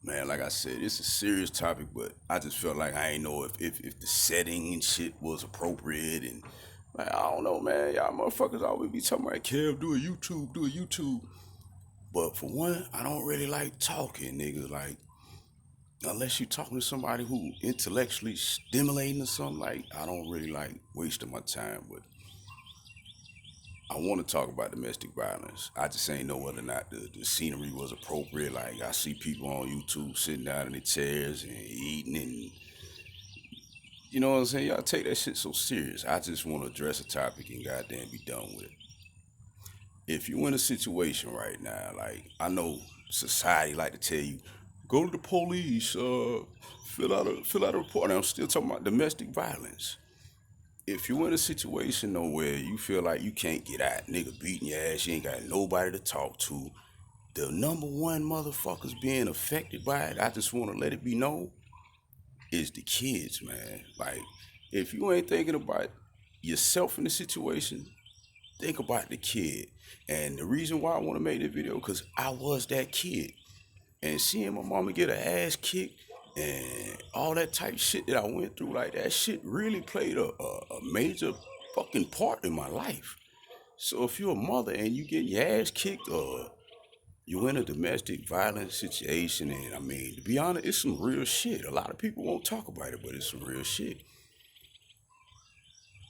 Man, like I said, it's a serious topic, but I just felt like I ain't know if the setting and shit was appropriate and like I don't know, man. Y'all motherfuckers always be talking about Kev, do a YouTube. But for one, I don't really like talking, nigga. Like unless you talking to somebody who intellectually stimulating or something, like I don't really like wasting my time. But I want to talk about domestic violence. I just ain't know whether or not the scenery was appropriate. Like I see people on YouTube sitting down in their chairs and eating, and you know what I'm saying. Y'all take that shit so serious. I just want to address a topic and goddamn be done with it. If you in a situation right now, like I know society like to tell you, go to the police, fill out a report. And I'm still talking about domestic violence. If you in a situation though where you feel like you can't get out, nigga beating your ass, you ain't got nobody to talk to, the number one motherfuckers being affected by it, I just want to let it be known, is the kids, man. Like, if you ain't thinking about yourself in the situation, think about the kid. And the reason why I want to make this video, because I was that kid. And seeing my mama get her ass kicked and all that type shit that I went through, like that shit really played a major fucking part in my life. So if you're a mother and you get your ass kicked or you in a domestic violence situation, and I mean, to be honest, it's some real shit. A lot of people won't talk about it, but it's some real shit.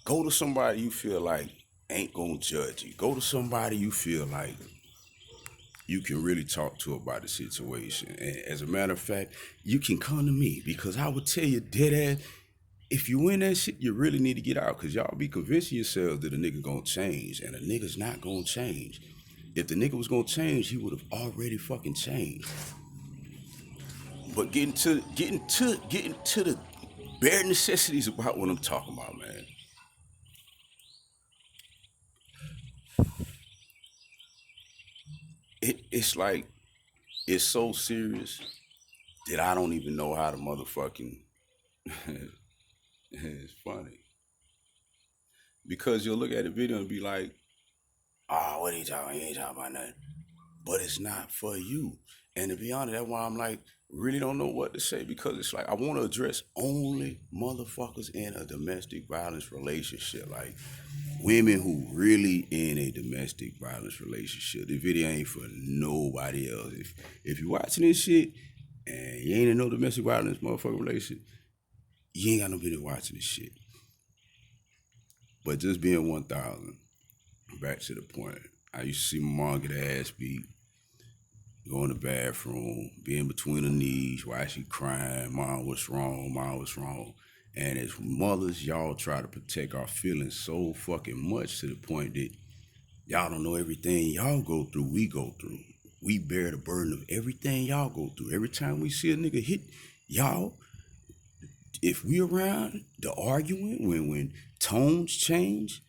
Go to somebody you feel like ain't gonna judge you. Go to somebody you feel like you can really talk to about the situation. And as a matter of fact, you can come to me because I would tell you dead ass, if you in that shit, you really need to get out because y'all be convincing yourselves that a nigga gonna change and a nigga's not gonna change. If the nigga was gonna change, he would have already fucking changed. But getting to the bare necessities about what I'm talking about, man. It's like it's so serious that I don't even know how to motherfucking. It's funny because you'll look at the video and be like, "Ah, what are you talking? You ain't talking about nothing." But it's not for you. And to be honest, that's why I'm like, really don't know what to say because it's like I want to address only motherfuckers in a domestic violence relationship, like women who really in a domestic violence relationship. The video ain't for nobody else. If you watching this shit and you ain't in no domestic violence motherfucking relationship, you ain't got no video watching this shit. But just being 1,000, back to the point. I used to see my mom get her ass beat, go in the bathroom, be in between her knees while she crying, mom, what's wrong, mom, what's wrong. And as mothers, y'all try to protect our feelings so fucking much to the point that y'all don't know everything y'all go through, we go through. We bear the burden of everything y'all go through. Every time we see a nigga hit y'all, if we around the arguing, when tones change,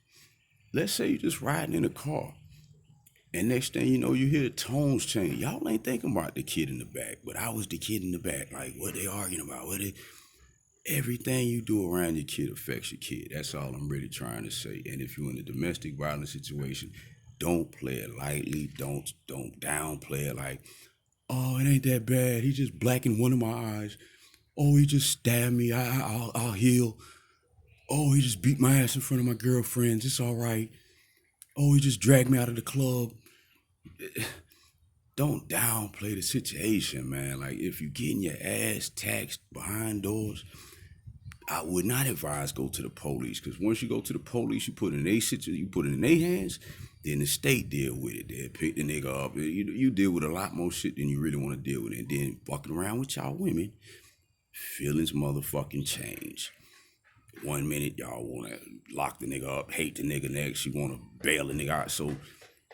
let's say you just riding in a car, and next thing you know, you hear tones change. Y'all ain't thinking about the kid in the back, but I was the kid in the back. Like, what they arguing about? Everything you do around your kid affects your kid. That's all I'm really trying to say. And if you're in a domestic violence situation, don't play it lightly. Don't downplay it like, oh, it ain't that bad. He just blackened one of my eyes. Oh, he just stabbed me. I'll heal. Oh, he just beat my ass in front of my girlfriends. It's all right. Oh, he just dragged me out of the club. Don't downplay the situation, man. Like if you getting your ass taxed behind doors, I would not advise go to the police because once you go to the police, you put it in their situation, you put it in their hands. Then the state deal with it. They pick the nigga up. You deal with a lot more shit than you really want to deal with. And then fucking around with y'all women, feelings motherfucking change. One minute y'all want to lock the nigga up, hate the nigga next. You want to bail the nigga out. So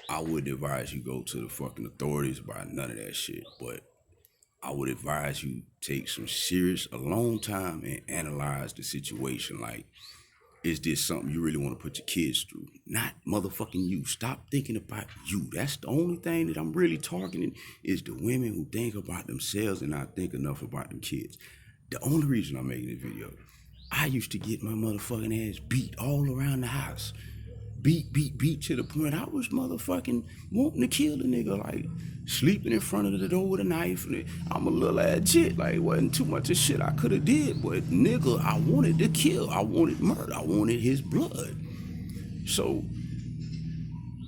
I would advise you go to the fucking authorities about none of that shit. But I would advise you take some serious alone time and analyze the situation. Like, is this something you really want to put your kids through? Not motherfucking you. Stop thinking about you. That's the only thing that I'm really targeting is the women who think about themselves and not think enough about them kids. The only reason I'm making this video, I used to get my motherfucking ass beat all around the house. beat to the point I was motherfucking wanting to kill the nigga, like sleeping in front of the door with a knife. And I'm a little ass shit, like wasn't too much of shit I could have did, but nigga, I wanted to kill, I wanted murder, I wanted his blood. So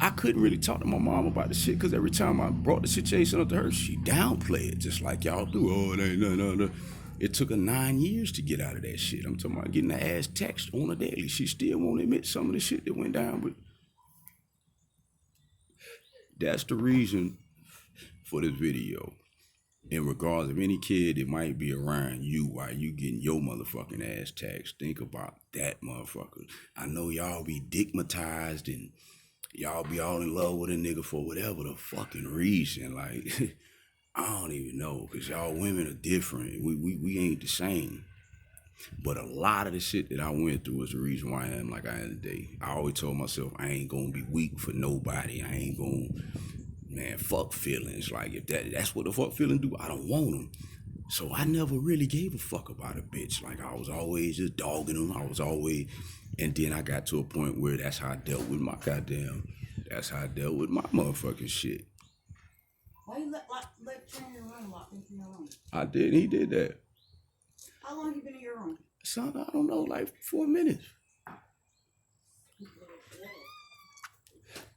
I couldn't really talk to my mom about the shit because every time I brought the situation up to her, she downplayed it, just like y'all do. Oh, it ain't no. It took her 9 years to get out of that shit. I'm talking about getting the ass text on a daily. She still won't admit some of the shit that went down, but that's the reason for this video. In regards of any kid that might be around you while you getting your motherfucking ass taxed, think about that motherfucker. I know y'all be digmatized and y'all be all in love with a nigga for whatever the fucking reason. Like, I don't even know, because y'all women are different. We ain't the same. But a lot of the shit that I went through is the reason why I am like I am today. I always told myself I ain't gonna be weak for nobody. I ain't gonna, man, fuck feelings. Like, if that's what the fuck feelings do, I don't want them. So I never really gave a fuck about a bitch. Like, I was always just dogging them. I was always, and then I got to a point where that's how I dealt with my motherfucking shit. Why you let you in your room, lock me in your room? I did. He did that. How long you been in your room? Son, I don't know, like 4 minutes.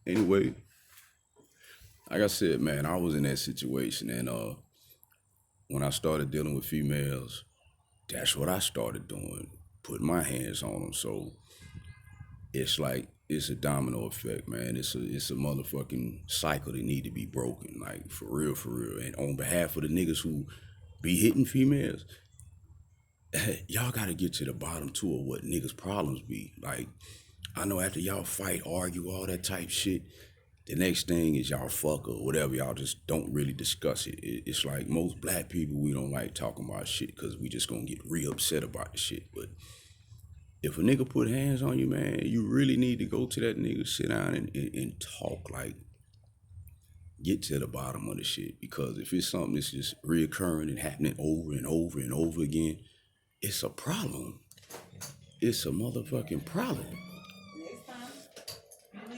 Anyway, like I said, man, I was in that situation, and when I started dealing with females, that's what I started doing, putting my hands on them. So it's like it's a domino effect, man. It's a motherfucking cycle that need to be broken, like for real, for real. And on behalf of the niggas who be hitting females, y'all gotta get to the bottom too of what niggas' problems be. Like, I know after y'all fight, argue, all that type shit, the next thing is y'all fuck or whatever. Y'all just don't really discuss it. It's like most black people, we don't like talking about shit because we just gonna get real upset about the shit. But if a nigga put hands on you, man, you really need to go to that nigga, sit down and talk, like, get to the bottom of the shit. Because if it's something that's just reoccurring and happening over and over and over again, it's a problem. It's a motherfucking problem.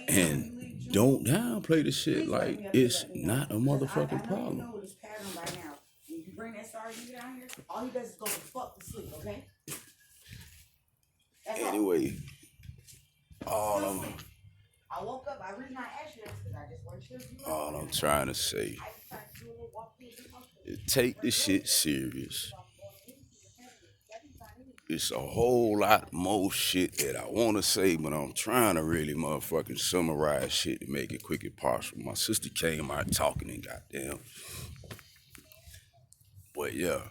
And don't downplay the shit like it's not a motherfucking problem. I know this pattern by now. When you bring that sorry nigga down here, all he does is go to fuck to sleep, okay? Anyway, all I woke up, I read my ashes because I just want you to all I'm trying to say is take this shit serious. It's a whole lot more shit that I want to say, but I'm trying to really motherfucking summarize shit to make it quick as possible. My sister came out talking and goddamn. But yeah.